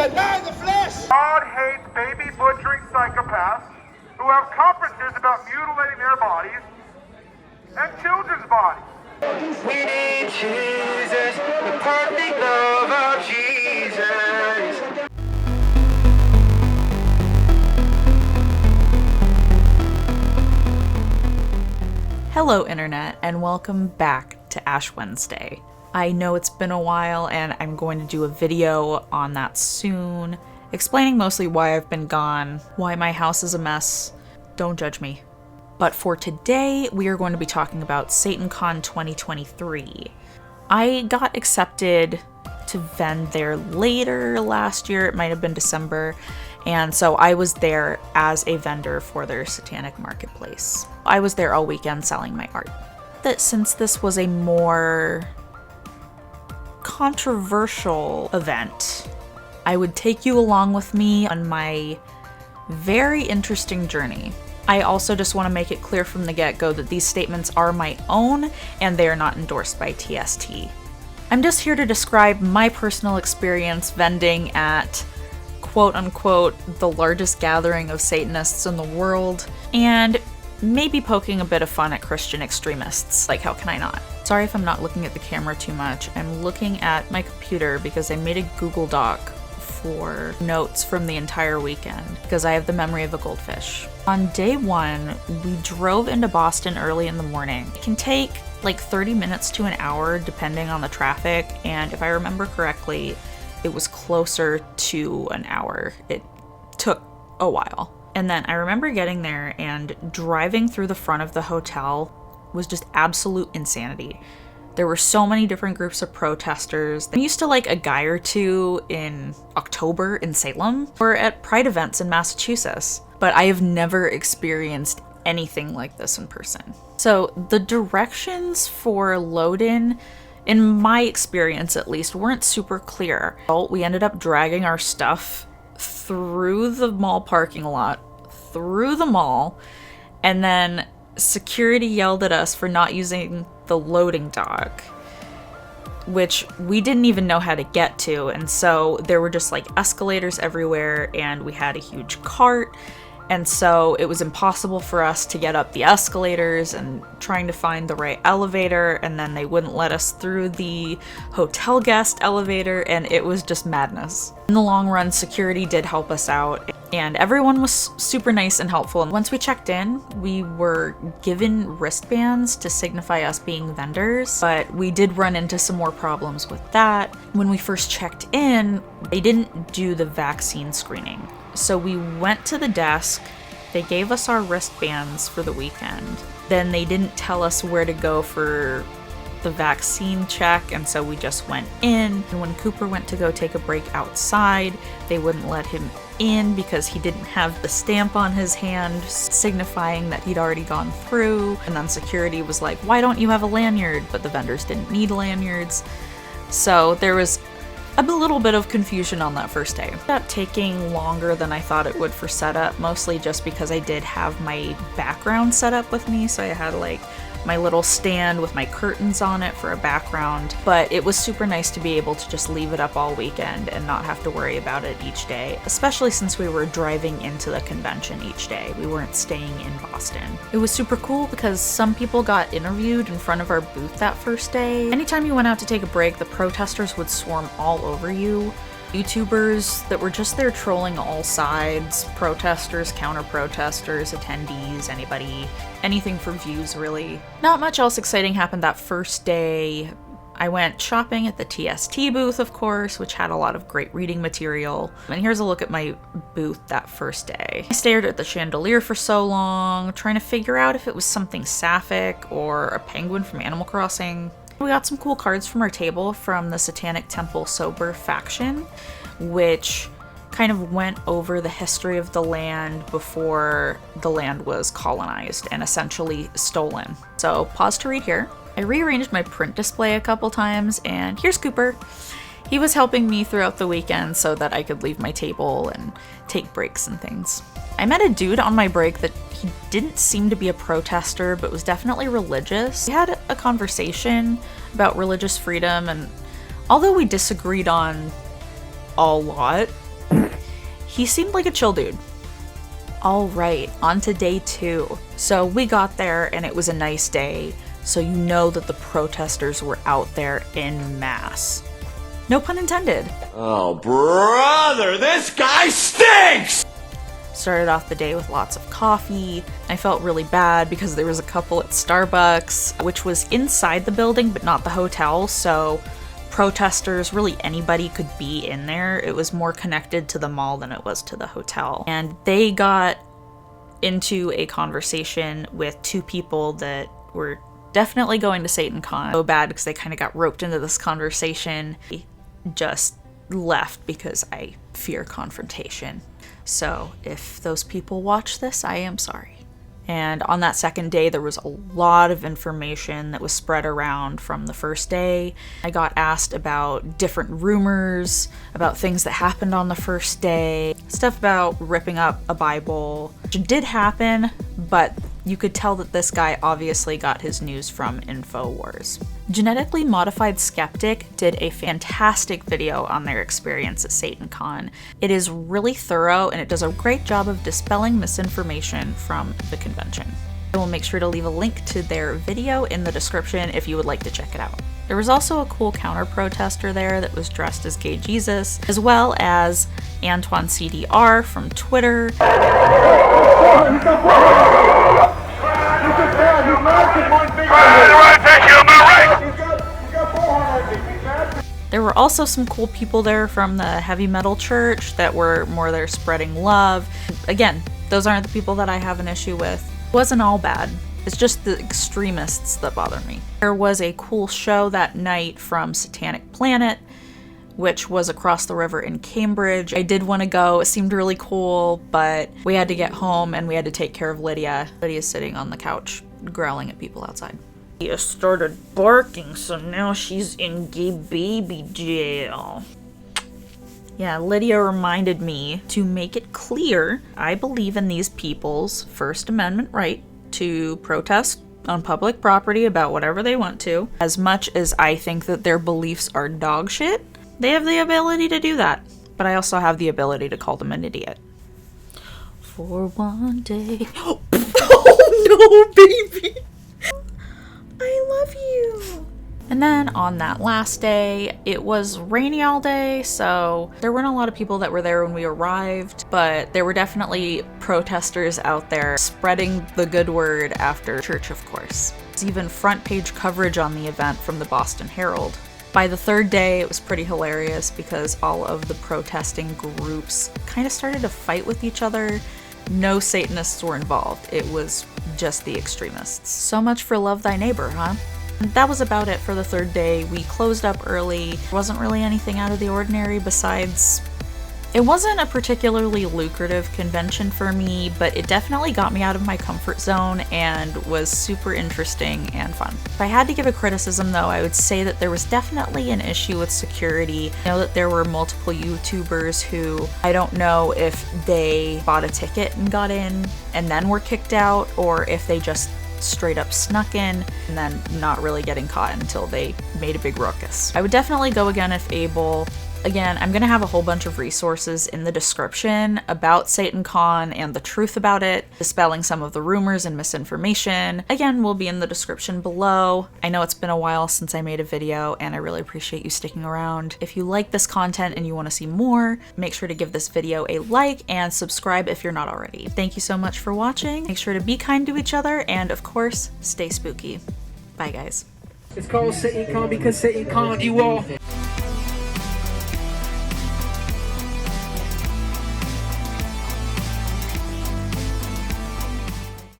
deny the flesh. God hates baby butchering psychopaths who have conferences about mutilating their bodies and children's bodies. We need Jesus, the perfect love of Jesus. Hello Internet, and welcome back to Ash Wednesday. I know it's been a while and I'm going to do a video on that soon, explaining mostly why I've been gone, why my house is a mess. Don't judge me. But for today, we are going to be talking about SatanCon 2023. I got accepted to vend there later last year, it might have been December, and so I was there as a vendor for their Satanic Marketplace. I was there all weekend selling my art. That since this was a more controversial event, I would take you along with me on my very interesting journey. I also just want to make it clear from the get-go that these statements are my own and they are not endorsed by TST. I'm just here to describe my personal experience vending at quote-unquote the largest gathering of Satanists in the world, and maybe poking a bit of fun at Christian extremists. Like, how can I not? Sorry if I'm not looking at the camera too much. I'm looking at my computer because I made a Google Doc for notes from the entire weekend because I have the memory of a goldfish. On day one, we drove into Boston early in the morning. It can take like 30 minutes to an hour depending on the traffic, and if I remember correctly, it was closer to an hour. It took a while. And then I remember getting there and driving through the front of the hotel was just absolute insanity. There were so many different groups of protesters. I'm used to like a guy or two in October in Salem or at Pride events in Massachusetts, but I have never experienced anything like this in person. So the directions for load-in, in my experience at least, weren't super clear. We ended up dragging our stuff through the mall parking lot, through the mall, and then security yelled at us for not using the loading dock, which we didn't even know how to get to, and so there were just like escalators everywhere, and we had a huge cart, and so it was impossible for us to get up the escalators and trying to find the right elevator, and then they wouldn't let us through the hotel guest elevator, and it was just madness. In the long run, security did help us out, and everyone was super nice and helpful. And once we checked in, we were given wristbands to signify us being vendors, but we did run into some more problems with that. When we first checked in, they didn't do the vaccine screening. So we went to the desk, they gave us our wristbands for the weekend. Then they didn't tell us where to go for the vaccine check, and so we just went in. And when Cooper went to go take a break outside, they wouldn't let him in because he didn't have the stamp on his hand signifying that he'd already gone through. And then security was like, why don't you have a lanyard? But the vendors didn't need lanyards. So there was a little bit of confusion on that first day. It ended up taking longer than I thought it would for setup, mostly just because I did have my background set up with me, so I had like my little stand with my curtains on it for a background, but it was super nice to be able to just leave it up all weekend and not have to worry about it each day, especially since we were driving into the convention each day. We weren't staying in Boston. It was super cool because some people got interviewed in front of our booth that first day. Anytime you went out to take a break, the protesters would swarm all over you. YouTubers that were just there trolling all sides, protesters, counter-protesters, attendees, anything for views really. Not much else exciting happened that first day. I went shopping at the TST booth, of course, which had a lot of great reading material. And here's a look at my booth that first day. I stared at the chandelier for so long, trying to figure out if it was something sapphic or a penguin from Animal Crossing. We got some cool cards from our table from the Satanic Temple Sober faction, which kind of went over the history of the land before the land was colonized and essentially stolen. So pause to read here. I rearranged my print display a couple times, and here's Cooper. He was helping me throughout the weekend so that I could leave my table and take breaks and things. I met a dude on my break that he didn't seem to be a protester, but was definitely religious. We had a conversation about religious freedom, and although we disagreed on a lot, he seemed like a chill dude. Alright, on to day 2. So we got there and it was a nice day, so you know that the protesters were out there en masse. No pun intended. Oh, brother, this guy stinks! Started off the day with lots of coffee. I felt really bad because there was a couple at Starbucks, which was inside the building but not the hotel, so protesters, really anybody could be in there. It was more connected to the mall than it was to the hotel. And they got into a conversation with 2 people that were definitely going to SatanCon. So bad because they kind of got roped into this conversation. I just left because I fear confrontation. So if those people watch this, I am sorry. And on that second day, there was a lot of information that was spread around from the first day. I got asked about different rumors, about things that happened on the first day, stuff about ripping up a Bible, which did happen, but you could tell that this guy obviously got his news from InfoWars. Genetically Modified Skeptic did a fantastic video on their experience at SatanCon. It is really thorough and it does a great job of dispelling misinformation from the convention. I will make sure to leave a link to their video in the description if you would like to check it out. There was also a cool counter-protester there that was dressed as Gay Jesus, as well as Antoine CDR from Twitter. There were also some cool people there from the heavy metal church that were more there spreading love. Again, those aren't the people that I have an issue with. It wasn't all bad. It's just the extremists that bother me. There was a cool show that night from Satanic Planet, which was across the river in Cambridge. I did want to go. It seemed really cool, but we had to get home and we had to take care of Lydia. Lydia's sitting on the couch growling at people outside. Lydia started barking, so now she's in gay baby jail. Yeah, Lydia reminded me to make it clear I believe in these people's First Amendment right to protest on public property about whatever they want to. As much as I think that their beliefs are dog shit, they have the ability to do that. But I also have the ability to call them an idiot. For one day. Oh no, baby! I love you! And then on that last day, it was rainy all day, so there weren't a lot of people that were there when we arrived, but there were definitely protesters out there spreading the good word after church, of course. There's even front page coverage on the event from the Boston Herald. By the third day, it was pretty hilarious because all of the protesting groups kind of started to fight with each other. No Satanists were involved. It was just the extremists. So much for love thy neighbor, huh? That was about it for the third day. We closed up early. There wasn't really anything out of the ordinary besides... It wasn't a particularly lucrative convention for me, but it definitely got me out of my comfort zone and was super interesting and fun. If I had to give a criticism though, I would say that there was definitely an issue with security. I know that there were multiple YouTubers who I don't know if they bought a ticket and got in and then were kicked out, or if they just straight up snuck in and then not really getting caught until they made a big ruckus. I would definitely go again if able. Again, I'm going to have a whole bunch of resources in the description about SatanCon and the truth about it, dispelling some of the rumors and misinformation. Again, will be in the description below. I know it's been a while since I made a video, and I really appreciate you sticking around. If you like this content and you want to see more, make sure to give this video a like and subscribe if you're not already. Thank you so much for watching. Make sure to be kind to each other, and of course, stay spooky. Bye, guys. It's called SatanCon because SatanCon you all.